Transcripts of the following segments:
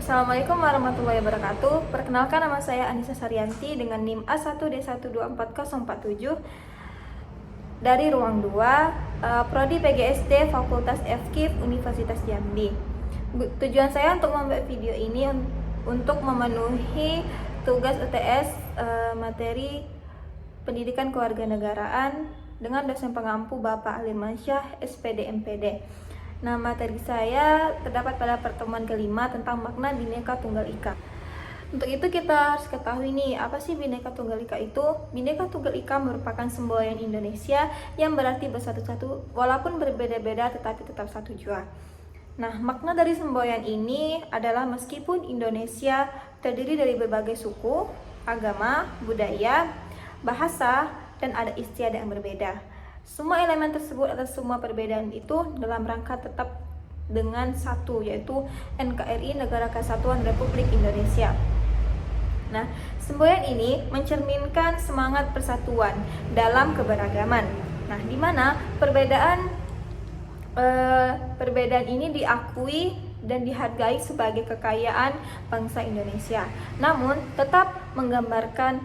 Assalamualaikum warahmatullahi wabarakatuh. Perkenalkan, nama saya Anissa Saryanti dengan NIM A1D1244047 dari Ruang 2, Prodi PGSD Fakultas FKIP Universitas Jambi. Tujuan saya untuk membuat video ini untuk memenuhi tugas UTS materi pendidikan kewarganegaraan dengan dosen pengampu Bapak Alimansyah SPD MPD. Nah, materi saya terdapat pada pertemuan kelima tentang makna Bhinneka Tunggal Ika. Untuk itu kita harus ketahui nih, apa sih Bhinneka Tunggal Ika itu? Bhinneka Tunggal Ika merupakan semboyan Indonesia yang berarti bersatu-satu walaupun berbeda-beda tetapi tetap satu jua. Nah, makna dari semboyan ini adalah meskipun Indonesia terdiri dari berbagai suku, agama, budaya, bahasa, dan adat istiadat yang berbeda. Semua elemen tersebut atau semua perbedaan itu dalam rangka tetap dengan satu, yaitu NKRI, Negara Kesatuan Republik Indonesia. Nah, semboyan ini mencerminkan semangat persatuan dalam keberagaman. Nah, di mana perbedaan ini diakui dan dihargai sebagai kekayaan bangsa Indonesia. Namun, tetap menggambarkan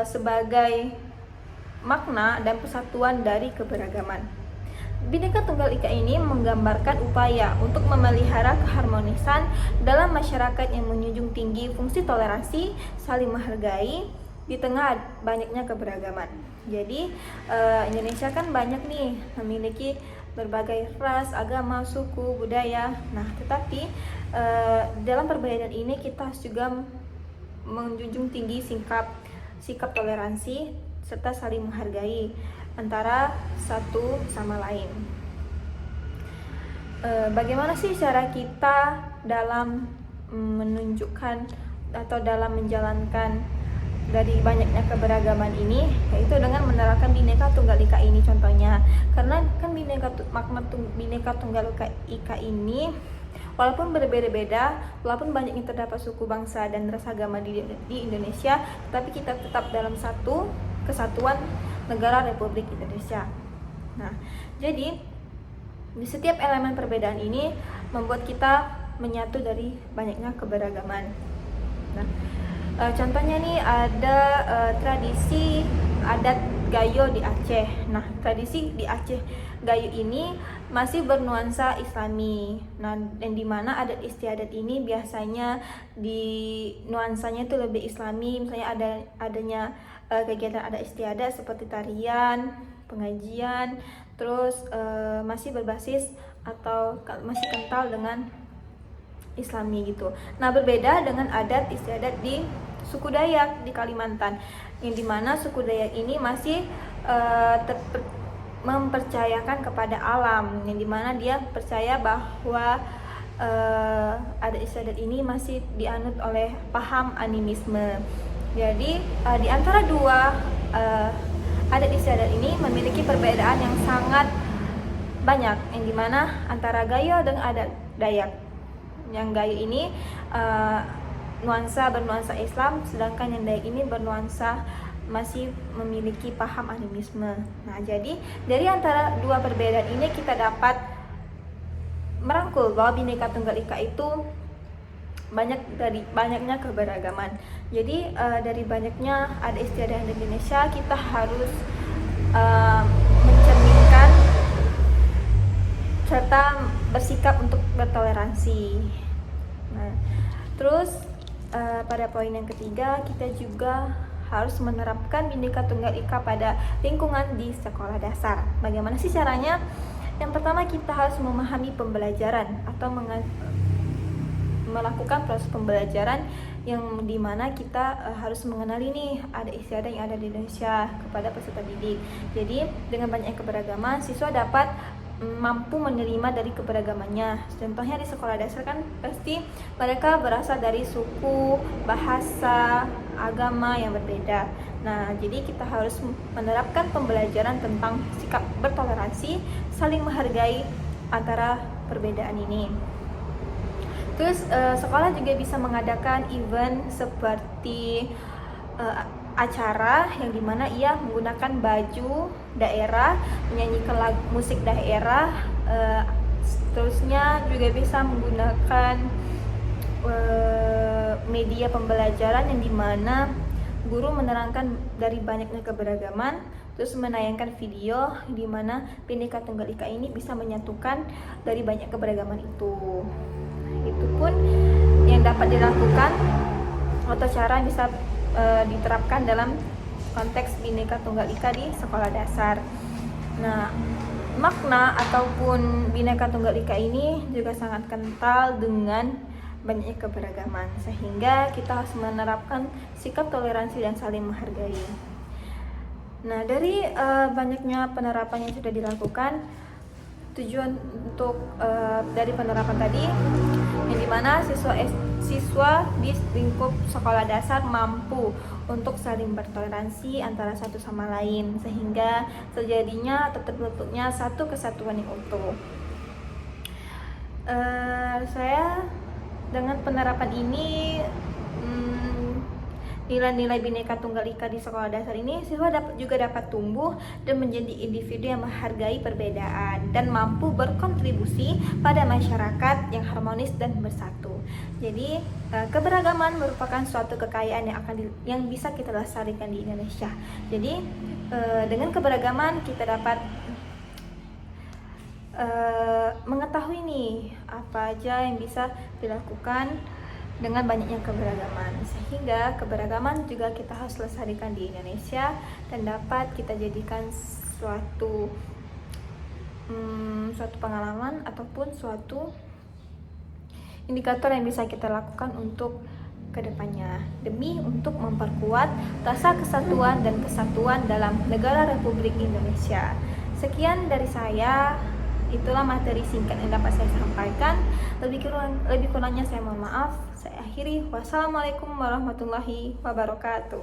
sebagai makna dan persatuan dari keberagaman. Bhinneka Tunggal Ika ini menggambarkan upaya untuk memelihara keharmonisan dalam masyarakat yang menjunjung tinggi fungsi toleransi, saling menghargai di tengah banyaknya keberagaman. Jadi Indonesia kan banyak nih memiliki berbagai ras, agama, suku, budaya. Nah, tetapi dalam perbedaan ini kita juga menjunjung tinggi sikap toleransi serta saling menghargai antara satu sama lain. Bagaimana sih cara kita dalam menunjukkan atau dalam menjalankan dari banyaknya keberagaman ini, yaitu dengan menerapkan Bhinneka Tunggal Ika ini contohnya. Karena kan makna Bhinneka Tunggal Ika ini walaupun berbeda-beda, walaupun banyaknya terdapat suku, bangsa, dan ras agama di Indonesia, tapi kita tetap dalam satu kesatuan negara Republik Indonesia. Nah, jadi di setiap elemen perbedaan ini membuat kita menyatu dari banyaknya keberagaman. Nah, contohnya nih ada tradisi adat Gayo di Aceh. Nah, tradisi di Aceh Gayo ini masih bernuansa Islami. Nah, dan di mana adat istiadat ini biasanya di nuansanya itu lebih Islami. Misalnya adanya kegiatan adat istiadat seperti tarian, pengajian, terus masih berbasis atau masih kental dengan Islami gitu. Nah, berbeda dengan adat istiadat di suku Dayak di Kalimantan, yang dimana suku Dayak ini masih mempercayakan kepada alam, yang dimana dia percaya bahwa adat istiadat ini masih dianut oleh paham animisme. Jadi di antara dua adat istiadat ini memiliki perbedaan yang sangat banyak, yang dimana antara Gayo dan adat Dayak. Yang Gayo ini bernuansa Islam, sedangkan yang Dayak ini bernuansa masih memiliki paham animisme. Nah, jadi dari antara dua perbedaan ini kita dapat merangkul bahwa Bhinneka Tunggal Ika itu banyaknya keberagaman. Jadi dari banyaknya adat istiadat Indonesia, kita harus mencerminkan serta bersikap untuk bertoleransi. Nah, terus pada poin yang ketiga, kita juga harus menerapkan Bhinneka Tunggal Ika pada lingkungan di sekolah dasar. Bagaimana sih caranya? Yang pertama, kita harus memahami pembelajaran atau melakukan proses pembelajaran yang dimana kita harus mengenali nih ada istiadat yang ada di Indonesia kepada peserta didik. Jadi dengan banyaknya keberagaman, siswa dapat mampu menerima dari keberagamannya. Contohnya di sekolah dasar kan pasti mereka berasal dari suku, bahasa, agama yang berbeda. Nah, jadi kita harus menerapkan pembelajaran tentang sikap bertoleransi, saling menghargai antara perbedaan ini. Terus sekolah juga bisa mengadakan event seperti acara yang dimana ia menggunakan baju daerah, menyanyikan musik daerah, terusnya juga bisa menggunakan media pembelajaran yang dimana guru menerangkan dari banyaknya keberagaman, terus menayangkan video di mana Bhinneka Tunggal Ika ini bisa menyatukan dari banyak keberagaman itu. Itu pun yang dapat dilakukan atau cara bisa diterapkan dalam konteks Bhinneka Tunggal Ika di sekolah dasar. Nah, makna ataupun Bhinneka Tunggal Ika ini juga sangat kental dengan banyaknya keberagaman, sehingga kita harus menerapkan sikap toleransi dan saling menghargai. Nah, dari banyaknya penerapan yang sudah dilakukan, tujuan untuk dari penerapan tadi yang dimana siswa di lingkup sekolah dasar mampu untuk saling bertoleransi antara satu sama lain, sehingga terjadinya atau terbentuknya satu kesatuan yang utuh. Saya dengan penerapan ini, nilai-nilai Bhinneka Tunggal Ika di sekolah dasar ini, siswa juga dapat tumbuh dan menjadi individu yang menghargai perbedaan dan mampu berkontribusi pada masyarakat yang harmonis dan bersatu. Jadi keberagaman merupakan suatu kekayaan yang bisa kita lestarikan di Indonesia. Jadi dengan keberagaman kita dapat mengetahui nih apa aja yang bisa dilakukan dengan banyaknya keberagaman, sehingga keberagaman juga kita harus lestarikan di Indonesia dan dapat kita jadikan suatu pengalaman ataupun suatu indikator yang bisa kita lakukan untuk kedepannya, demi untuk memperkuat rasa kesatuan dan kesatuan dalam negara Republik Indonesia. Sekian dari saya. Itulah materi singkat yang dapat saya sampaikan. Lebih kurangnya saya mohon maaf. Saya akhiri. Wassalamualaikum warahmatullahi wabarakatuh.